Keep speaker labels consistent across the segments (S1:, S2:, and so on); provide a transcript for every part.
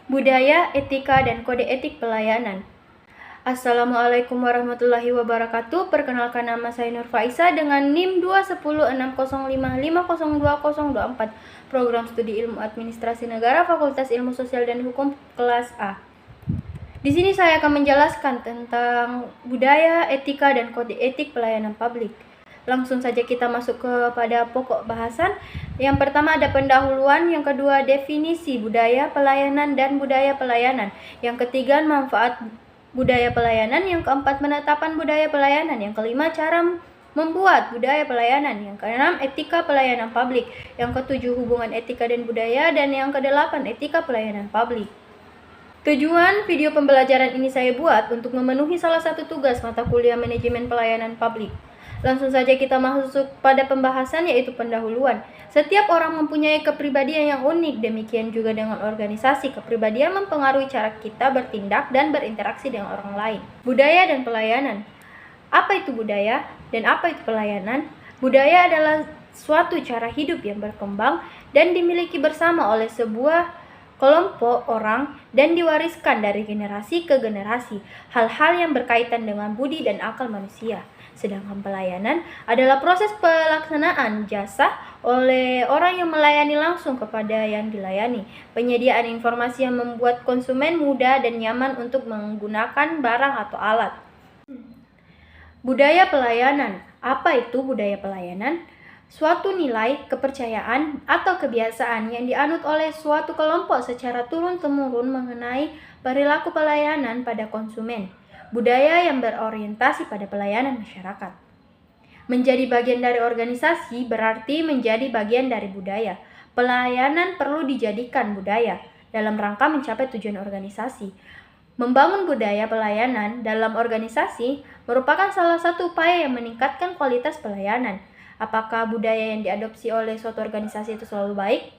S1: Budaya, etika, dan kode etik pelayanan. Assalamualaikum warahmatullahi wabarakatuh. Perkenalkan, nama saya Nur Faiza dengan NIM 2106055020024, Program Studi Ilmu Administrasi Negara, Fakultas Ilmu Sosial dan Hukum, kelas A. Di sini saya akan menjelaskan tentang budaya, etika, dan kode etik pelayanan publik. Langsung saja kita masuk kepada pokok bahasan. Yang pertama ada pendahuluan, yang kedua definisi budaya pelayanan dan budaya pelayanan, yang ketiga manfaat budaya pelayanan, yang keempat penetapan budaya pelayanan, yang kelima cara membuat budaya pelayanan, yang keenam etika pelayanan publik, yang ketujuh hubungan etika dan budaya, dan yang kedelapan etika pelayanan publik. Tujuan video pembelajaran ini saya buat untuk memenuhi salah satu tugas mata kuliah manajemen pelayanan publik. Langsung saja kita masuk pada pembahasan, yaitu pendahuluan. Setiap orang mempunyai kepribadian yang unik, demikian juga dengan organisasi. Kepribadian mempengaruhi cara kita bertindak dan berinteraksi dengan orang lain. Budaya dan pelayanan. Apa itu budaya dan apa itu pelayanan? Budaya adalah suatu cara hidup yang berkembang dan dimiliki bersama oleh sebuah kelompok orang dan diwariskan dari generasi ke generasi, hal-hal yang berkaitan dengan budi dan akal manusia. Sedangkan pelayanan adalah proses pelaksanaan jasa oleh orang yang melayani langsung kepada yang dilayani. Penyediaan informasi yang membuat konsumen mudah dan nyaman untuk menggunakan barang atau alat. Budaya pelayanan. Apa itu budaya pelayanan? Suatu nilai, kepercayaan, atau kebiasaan yang dianut oleh suatu kelompok secara turun-temurun mengenai perilaku pelayanan pada konsumen. Budaya yang berorientasi pada pelayanan masyarakat. Menjadi bagian dari organisasi berarti menjadi bagian dari budaya. Pelayanan perlu dijadikan budaya dalam rangka mencapai tujuan organisasi. Membangun budaya pelayanan dalam organisasi merupakan salah satu upaya yang meningkatkan kualitas pelayanan. Apakah budaya yang diadopsi oleh suatu organisasi itu selalu baik?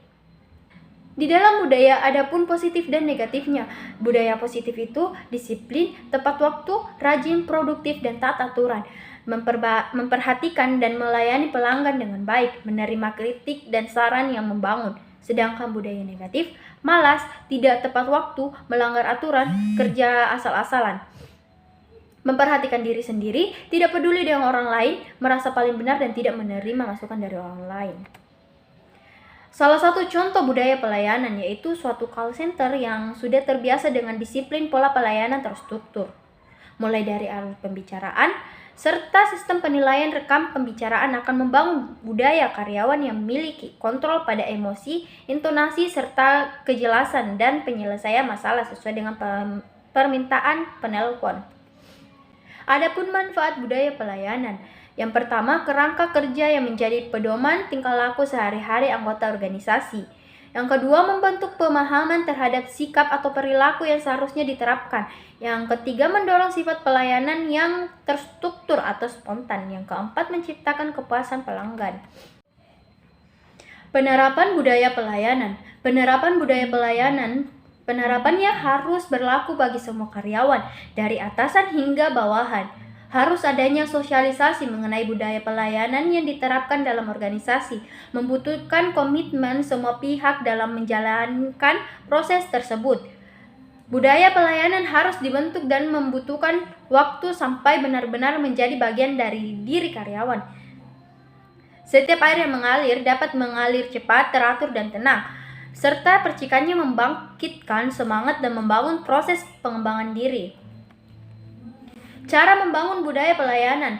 S1: Di dalam budaya ada pun positif dan negatifnya. Budaya positif itu disiplin, tepat waktu, rajin, produktif, dan taat aturan. Memperhatikan dan melayani pelanggan dengan baik, menerima kritik dan saran yang membangun. Sedangkan budaya negatif, malas, tidak tepat waktu, melanggar aturan, kerja asal-asalan. Memperhatikan diri sendiri, tidak peduli dengan orang lain, merasa paling benar dan tidak menerima masukan dari orang lain. Salah satu contoh budaya pelayanan yaitu suatu call center yang sudah terbiasa dengan disiplin pola pelayanan terstruktur. Mulai dari alur pembicaraan, serta sistem penilaian rekam pembicaraan akan membangun budaya karyawan yang memiliki kontrol pada emosi, intonasi, serta kejelasan dan penyelesaian masalah sesuai dengan permintaan penelpon. Adapun manfaat budaya pelayanan. Yang pertama, kerangka kerja yang menjadi pedoman tingkah laku sehari-hari anggota organisasi. Yang kedua, membentuk pemahaman terhadap sikap atau perilaku yang seharusnya diterapkan. Yang ketiga, mendorong sifat pelayanan yang terstruktur atau spontan. Yang keempat, menciptakan kepuasan pelanggan. Penerapan budaya pelayanan. Penerapannya harus berlaku bagi semua karyawan, dari atasan hingga bawahan. Harus adanya sosialisasi mengenai budaya pelayanan yang diterapkan dalam organisasi, membutuhkan komitmen semua pihak dalam menjalankan proses tersebut. Budaya pelayanan harus dibentuk dan membutuhkan waktu sampai benar-benar menjadi bagian dari diri karyawan. Setiap air yang mengalir dapat mengalir cepat, teratur, dan tenang, serta percikannya membangkitkan semangat dan membangun proses pengembangan diri. Cara membangun budaya pelayanan.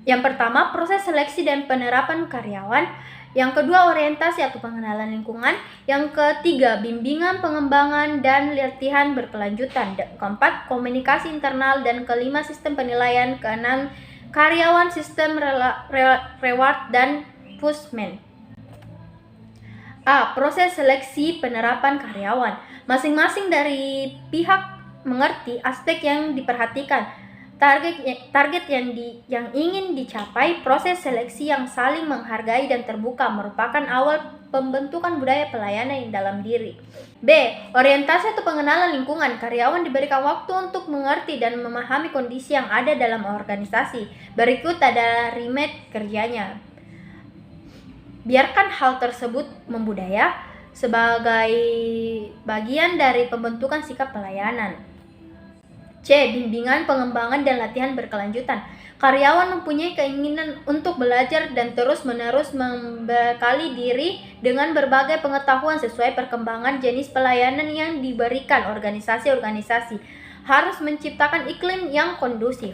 S1: Yang pertama, proses seleksi dan penerapan karyawan. Yang kedua, orientasi atau pengenalan lingkungan. Yang ketiga, bimbingan, pengembangan, dan latihan berkelanjutan. Keempat, komunikasi internal. Dan kelima, sistem penilaian. Keenam, karyawan, sistem reward dan punishment. A. Proses seleksi penerapan karyawan. Masing-masing dari pihak mengerti aspek yang diperhatikan, target yang ingin dicapai. Proses seleksi yang saling menghargai dan terbuka merupakan awal pembentukan budaya pelayanan dalam diri. B. Orientasi atau pengenalan lingkungan. Karyawan diberikan waktu untuk mengerti dan memahami kondisi yang ada dalam organisasi. Berikut ada remit kerjanya. Biarkan hal tersebut membudaya. sebagai bagian dari pembentukan sikap pelayanan. C. Bimbingan, pengembangan, dan latihan berkelanjutan. Karyawan mempunyai keinginan untuk belajar dan terus-menerus membekali diri dengan berbagai pengetahuan sesuai perkembangan jenis pelayanan yang diberikan. Organisasi-organisasi harus menciptakan iklim yang kondusif.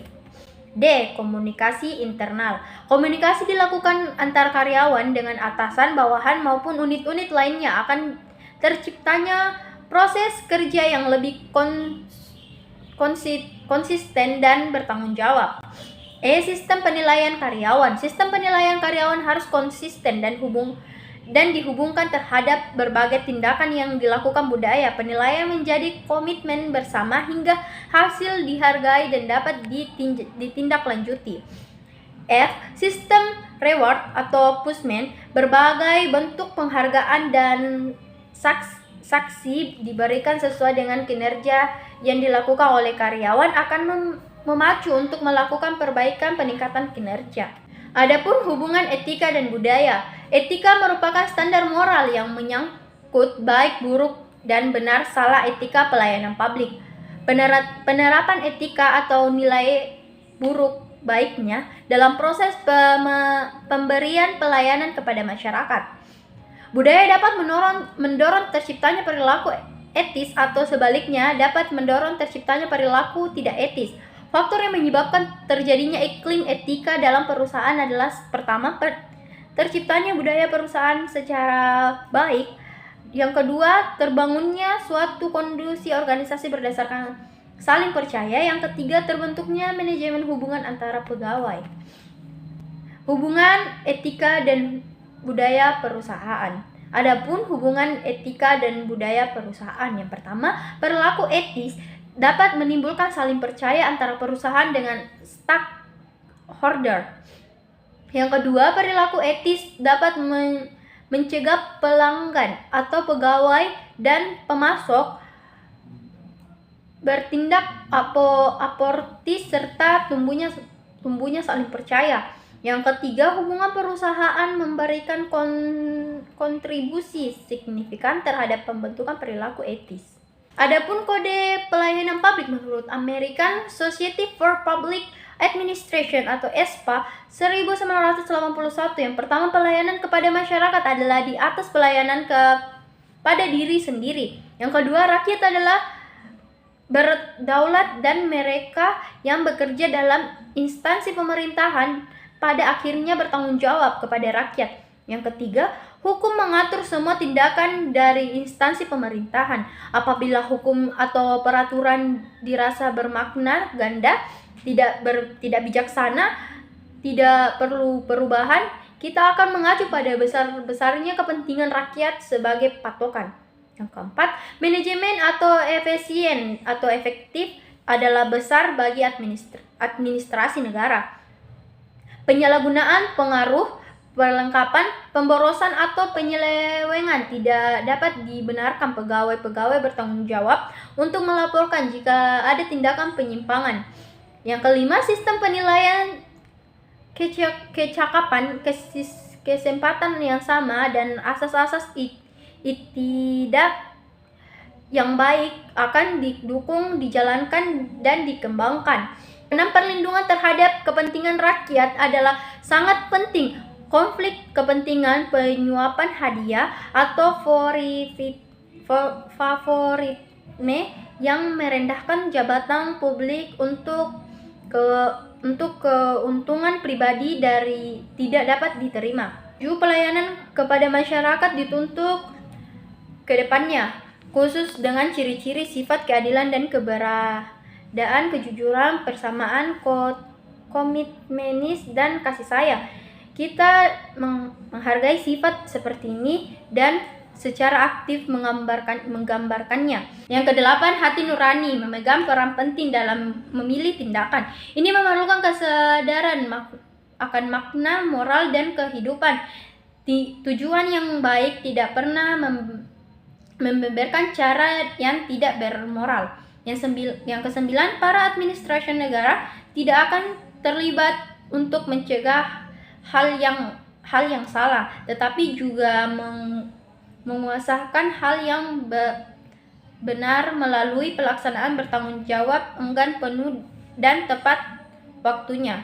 S1: D. Komunikasi internal. Komunikasi dilakukan antar karyawan dengan atasan, bawahan, maupun unit-unit lainnya akan terciptanya proses kerja yang lebih konsisten dan bertanggung jawab. E. Sistem penilaian karyawan. Sistem penilaian karyawan harus konsisten dan dihubungkan terhadap berbagai tindakan yang dilakukan budaya. Penilaian menjadi komitmen bersama hingga hasil dihargai dan dapat ditindaklanjuti. F. Sistem reward atau punishment. Berbagai bentuk penghargaan dan saksi diberikan sesuai dengan kinerja yang dilakukan oleh karyawan akan memacu untuk melakukan perbaikan peningkatan kinerja. Adapun hubungan etika dan budaya. Etika merupakan standar moral yang menyangkut baik, buruk, dan benar salah etika pelayanan publik. Penerapan etika atau nilai buruk baiknya dalam proses pemberian pelayanan kepada masyarakat. Budaya dapat mendorong terciptanya perilaku etis atau sebaliknya dapat mendorong terciptanya perilaku tidak etis. Faktor yang menyebabkan terjadinya iklim etika dalam perusahaan adalah pertama, terciptanya budaya perusahaan secara baik. Yang kedua, terbangunnya suatu kondisi organisasi berdasarkan saling percaya. Yang ketiga, terbentuknya manajemen hubungan antara pegawai. Hubungan etika dan budaya perusahaan. Adapun hubungan etika dan budaya perusahaan. Yang pertama, perilaku etis dapat menimbulkan saling percaya antara perusahaan dengan stakeholder. Yang kedua, perilaku etis dapat mencegah pelanggan atau pegawai dan pemasok bertindak aportis serta tumbuhnya saling percaya. Yang ketiga, hubungan perusahaan memberikan kontribusi signifikan terhadap pembentukan perilaku etis. Adapun kode pelayanan publik menurut American Society for Public Administration atau ESPA 1981, yang pertama, pelayanan kepada masyarakat adalah di atas pelayanan kepada diri sendiri. Yang kedua, rakyat adalah berdaulat dan mereka yang bekerja dalam instansi pemerintahan pada akhirnya bertanggung jawab kepada rakyat. Yang ketiga, hukum mengatur semua tindakan dari instansi pemerintahan. Apabila hukum atau peraturan dirasa bermakna ganda, tidak bijaksana, tidak perlu perubahan, kita akan mengacu pada besar-besarnya kepentingan rakyat sebagai patokan. Yang keempat, manajemen atau efisien atau efektif adalah besar bagi administrasi negara. Penyalahgunaan pengaruh, perlengkapan, pemborosan atau penyelewengan tidak dapat dibenarkan. Pegawai-pegawai bertanggung jawab untuk melaporkan jika ada tindakan penyimpangan. Yang kelima, sistem penilaian kecakapan, kesempatan yang sama, dan asas-asas itidak yang baik akan didukung, dijalankan, dan dikembangkan. 6. Perlindungan terhadap kepentingan rakyat adalah sangat penting. Konflik kepentingan, penyuapan hadiah, atau favoritme yang merendahkan jabatan publik untuk keuntungan pribadi tidak dapat diterima. 7. Pelayanan kepada masyarakat dituntut ke depannya, khusus dengan ciri-ciri sifat keadilan dan keberadaan, kejujuran, persamaan, komitmenis, dan kasih sayang. Kita menghargai sifat seperti ini dan secara aktif menggambarkannya. Yang kedelapan, hati nurani memegang peran penting dalam memilih tindakan. Ini memerlukan kesadaran akan makna moral dan kehidupan. Tujuan yang baik tidak pernah membeberkan cara yang tidak bermoral. Yang kesembilan, para administrasi negara tidak akan terlibat untuk mencegah hal yang salah, tetapi juga menguasakan hal yang benar melalui pelaksanaan bertanggung jawab, enggan, penuh, dan tepat waktunya.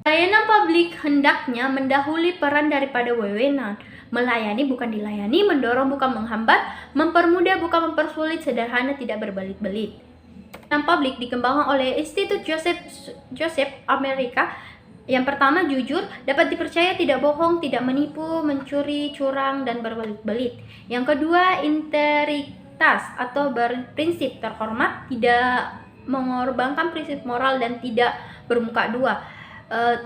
S1: Pelayanan publik hendaknya mendahului peran daripada wewenang. Melayani bukan dilayani, mendorong bukan menghambat, mempermudah bukan mempersulit, sederhana tidak berbelit-belit. Pelayanan publik dikembangkan oleh Institut Joseph Amerika. Yang pertama, jujur, dapat dipercaya, tidak bohong, tidak menipu, mencuri, curang, dan berbelit-belit. Yang kedua, integritas atau berprinsip, terhormat, tidak mengorbankan prinsip moral dan tidak bermuka dua.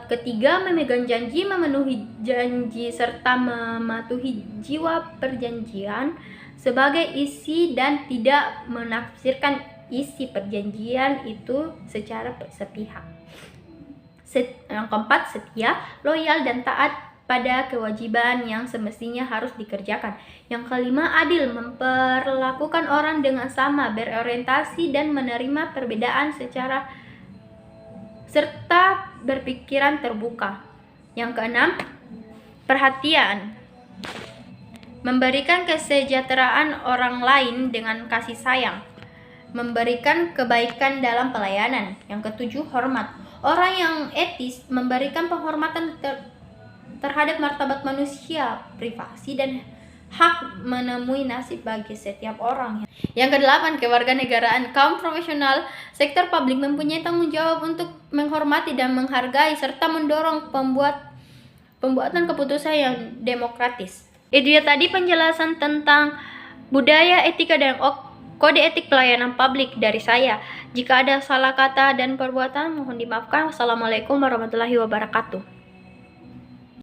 S1: Ketiga, memegang janji, memenuhi janji, serta mematuhi jiwa perjanjian sebagai isi dan tidak menafsirkan isi perjanjian itu secara sepihak. Yang keempat, setia, loyal, dan taat pada kewajiban yang semestinya harus dikerjakan. Yang kelima, adil, memperlakukan orang dengan sama, berorientasi dan menerima perbedaan serta berpikiran terbuka. Yang keenam, perhatian, memberikan kesejahteraan orang lain dengan kasih sayang, memberikan kebaikan dalam pelayanan. Yang ketujuh, hormat, orang yang etis, memberikan penghormatan terhadap martabat manusia, privasi, dan hak menemui nasib bagi setiap orang. Yang kedelapan, kewarganegaraan. Kaum profesional sektor publik mempunyai tanggung jawab untuk menghormati dan menghargai serta mendorong pembuatan keputusan yang demokratis. Itu ya tadi penjelasan tentang budaya, etika, dan kode etik pelayanan publik dari saya. Jika ada salah kata dan perbuatan, mohon dimaafkan. Wassalamualaikum warahmatullahi wabarakatuh.